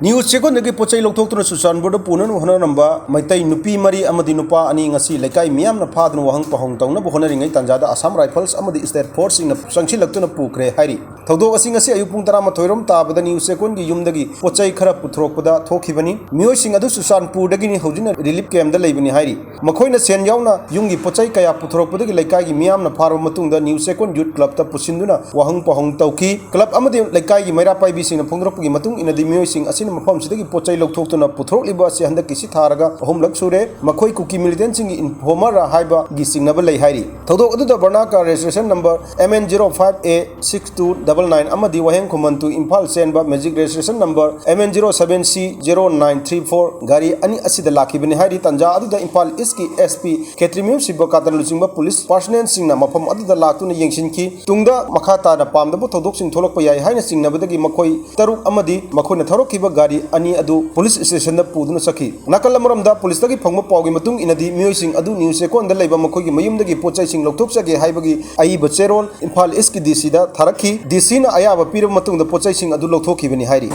news चेकोंदगी पोचै लौथोक्तुना सुचानपुरदा Poonen होनरंबा Meitei नुपी मरी अमदि नुपा अनि ngasi लेकाई मियामना फादना वहंग पहंग तौना होनरिङै तंजादा Assam rifles अमदि state force सिंगना संगसिलक्तुना पुख्रे हाइरि थौदोक असि ngasi अयु पुंग 13 रोम ताबदा न्यूज चेकोंगी युमदगी पोचै खरा पुथरोकपदा थोखिबनी मियोय सिंग अदु सुचानपुरदगिनि हौजिना रिलीफ कैम्पदा लेबनि हाइरि मखोइना सेन यावना युंगी पोचै कया पुथरोकपदगी लेकाईगी मियामना फारबा मतुंगदा न्यूज चेकोन यूथ क्लब ता पुसिन्दुना वहंग पहंग तौकी क्लब अमदि लेकाईगी मैरा पाइबि सिंगना फोंदरपगी मतुंग इनदि मियोय सिंग असिना मफम सिदगी पोचै लौथोक्तुना पुथरोकलिबा असि हंदकिसि थारगा अहुमलक सुरे मखोई कुकी मिलिटेंट सिंग इन्फॉर्मर हाइबा गी सिंगनबा लई हाइरि थौदोक अदुदा बर्नाका रजिस्ट्रेशन नंबर MN05A6299 अमदि वहेंग खुमंतु इम्फाल सेनबा मैजिक रजिस्ट्रेशन नंबर MN07C0934 गाड़ी अनि असिदा लाखिबनि हाइरि तंजा अदुदा इम्फाल ईस्ट की SP केट्रिम्यू सिबा कातन लुचिंगबा पुलिस पर्सनल सिंगना मफम अदुदा लाक्तुना येंसिनखि तुंगदा मखा ताना पामदबु थौदोक सिंग थोलकपा याय हाइना सिंगनबदगी मखोई तरुक अमदि मखोइना थौरकिबा गाड़ी अनि अदु पुलिस स्टेशन दा पुदुना सखी नाकल अमरमदा पुलिस दगी फंगबा पावगी मतुंग इनदी मियोय सिंग अदु न्यूज चेकोन दा लेबा मखोगी मयुमदगी पोचै सिंग लौथोकचगे हाइबगी अई बचेरोल इम्फाल ईस्ट की DC दा थारखी DC ना अयाबा पीरब मतुंग दा पोचै सिंग अदु लौथोखिबनि हाइरि